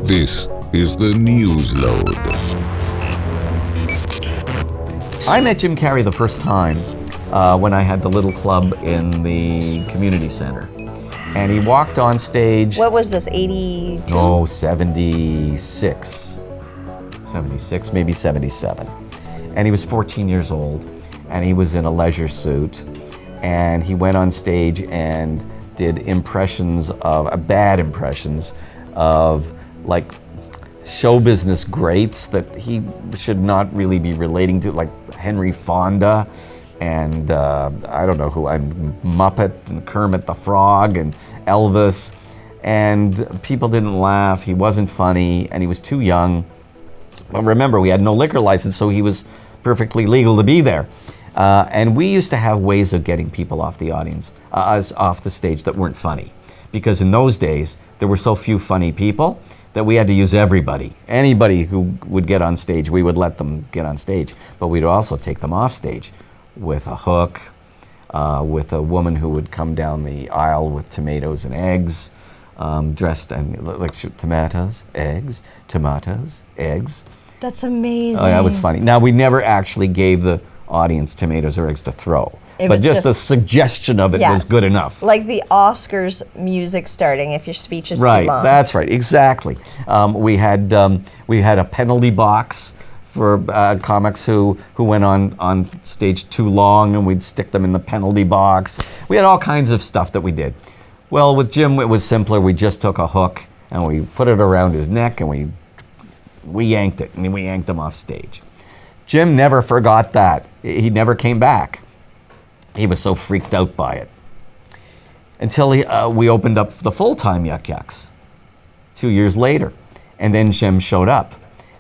This is the Newsload. I met Jim Carrey the first time when I had the little club in the community center. And he walked on stage. What was this, 82? Oh, 76. 76, maybe 77. And he was 14 years old, and he was in a leisure suit. And he went on stage and did bad impressions of like show business greats that he should not really be relating to, like Henry Fonda and I don't know who, Muppet and Kermit the Frog and Elvis. And people didn't laugh, he wasn't funny, and he was too young. But remember, we had no liquor license, so he was perfectly legal to be there. And we used to have ways of getting people off the audience, off the stage that weren't funny. Because in those days, there were so few funny people that we had to use everybody. Anybody who would get on stage, we would let them get on stage. But we'd also take them off stage with a hook, with a woman who would come down the aisle with tomatoes and eggs, dressed in like tomatoes, eggs. That's amazing. Oh, that was funny. Now, we never actually gave the audience tomatoes or eggs to throw. But just the suggestion of it was good enough. Like the Oscars music starting if your speech is too long. Right, that's right, exactly. We had a penalty box for comics who went on stage too long, and we'd stick them in the penalty box. We had all kinds of stuff that we did. Well, with Jim, it was simpler. We just took a hook and we put it around his neck, and we yanked it, and we yanked him off stage. Jim never forgot that. He never came back. He was so freaked out by it. Until we opened up the full-time Yuk Yuks 2 years later. And then Jim showed up.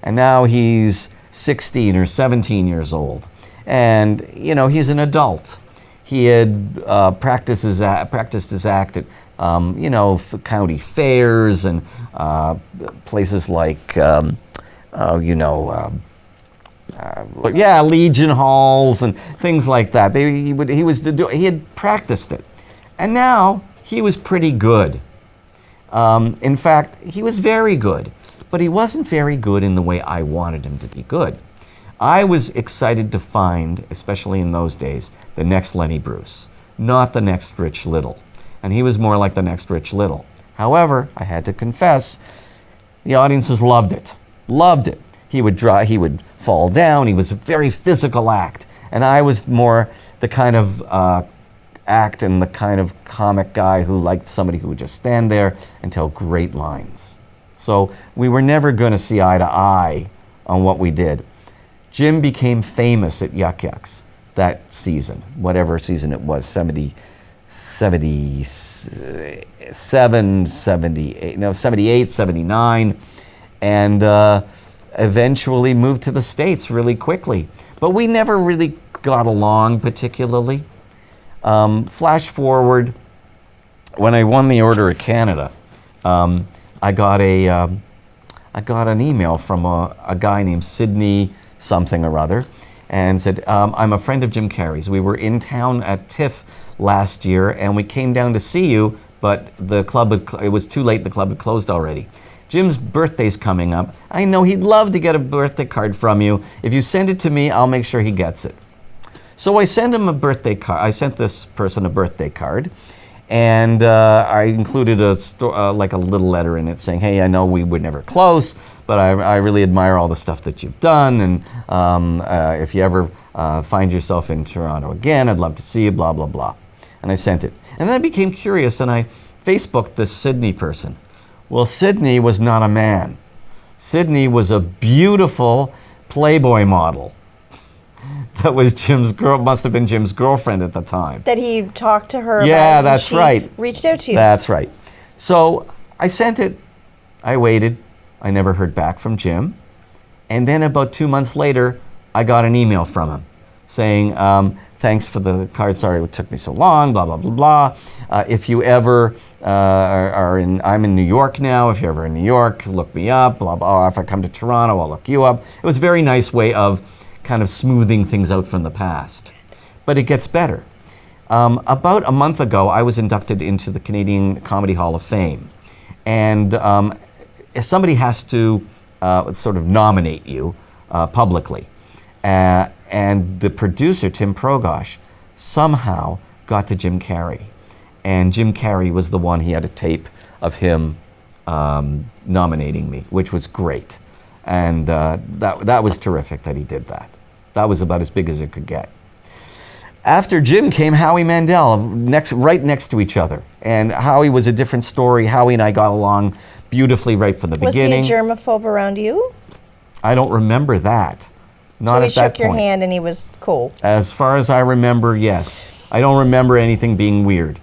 And now he's 16 or 17 years old. And, you know, he's an adult. He had practiced his act at, county fairs and places like, Legion halls and things like that. He had practiced it, and now he was pretty good. In fact, he was very good, but he wasn't very good in the way I wanted him to be good. I was excited to find, especially in those days, the next Lenny Bruce, not the next Rich Little, and he was more like the next Rich Little. However, I had to confess, the audiences loved it. He would fall down. He was a very physical act. And I was more the kind of act and the kind of comic guy who liked somebody who would just stand there and tell great lines. So we were never going to see eye to eye on what we did. Jim became famous at Yuk Yuk's that season, whatever season it was, 78, 79. And eventually moved to the States really quickly. But we never really got along particularly. Flash forward, when I won the Order of Canada, I got an email from a guy named Sidney something or other, and said, I'm a friend of Jim Carrey's. We were in town at TIFF last year, and we came down to see you, but the club it was too late, the club had closed already. Jim's birthday's coming up. I know he'd love to get a birthday card from you. If you send it to me, I'll make sure he gets it. So I sent him a birthday card. I sent this person a birthday card, and I included like a little letter in it saying, hey, I know we were never close, but I really admire all the stuff that you've done, and if you ever find yourself in Toronto again, I'd love to see you, blah, blah, blah. And I sent it. And then I became curious, and I Facebooked this Sydney person. Well, Sydney was not a man. Sydney was a beautiful Playboy model. That was must have been Jim's girlfriend at the time. That he talked to her about. Yeah, that's right. Reached out to you. That's right. So I sent it. I waited. I never heard back from Jim. And then about 2 months later, I got an email from him saying, thanks for the card. Sorry it took me so long, blah, blah, blah, blah. If you ever I'm in New York now. If you're ever in New York, look me up, blah, blah. Or if I come to Toronto, I'll look you up. It was a very nice way of kind of smoothing things out from the past. But it gets better. About a month ago, I was inducted into the Canadian Comedy Hall of Fame. And if somebody has to sort of nominate you publicly. And the producer, Tim Progosh, somehow got to Jim Carrey. And Jim Carrey was the one, he had a tape of him nominating me, which was great. And that was terrific that he did that. That was about as big as it could get. After Jim came Howie Mandel, right next to each other. And Howie was a different story. Howie and I got along beautifully right from the beginning. Was he a germaphobe around you? I don't remember that. Not So he at that shook your point. hand and he was cool. As far as I remember, yes. I don't remember anything being weird.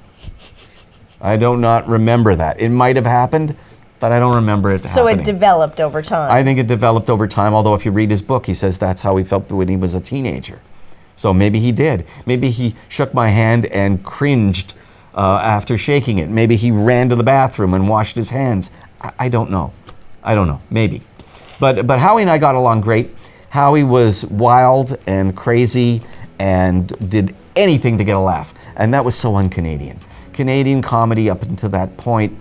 I do not remember that. It might have happened, but I don't remember it So happening. it developed over time. I think it developed over time, although if you read his book, he says that's how he felt when he was a teenager. So maybe he did. Maybe he shook my hand and cringed after shaking it. Maybe he ran to the bathroom and washed his hands. I don't know. I don't know. Maybe. But Howie and I got along great. Howie was wild and crazy and did anything to get a laugh. And that was so un-Canadian. Canadian comedy up until that point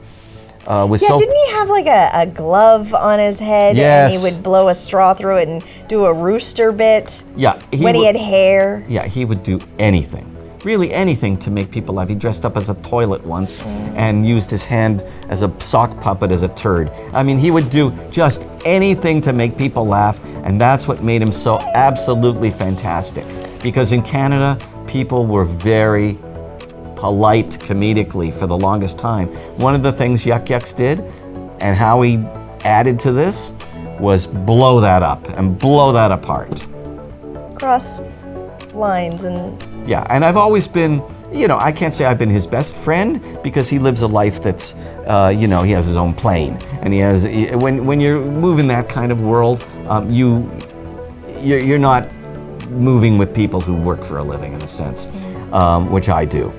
was so... Didn't he have like a glove on his head? Yes. And he would blow a straw through it and do a rooster bit? Yeah. When he had hair? Yeah, he would do anything. Really anything to make people laugh. He dressed up as a toilet once and used his hand as a sock puppet as a turd. I mean, he would do just anything to make people laugh, and that's what made him so absolutely fantastic. Because in Canada, people were very polite comedically for the longest time. One of the things Yuk Yuk's did, and how he added to this, was blow that up and blow that apart. Cross lines and... Yeah, and I've always been, I can't say I've been his best friend because he lives a life that's, he has his own plane. And he has, when you're moving that kind of world, you're not moving with people who work for a living in a sense, which I do.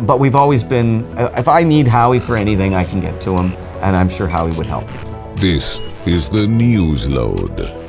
But we've always been, if I need Howie for anything, I can get to him, and I'm sure Howie would help me. This is the Newsload.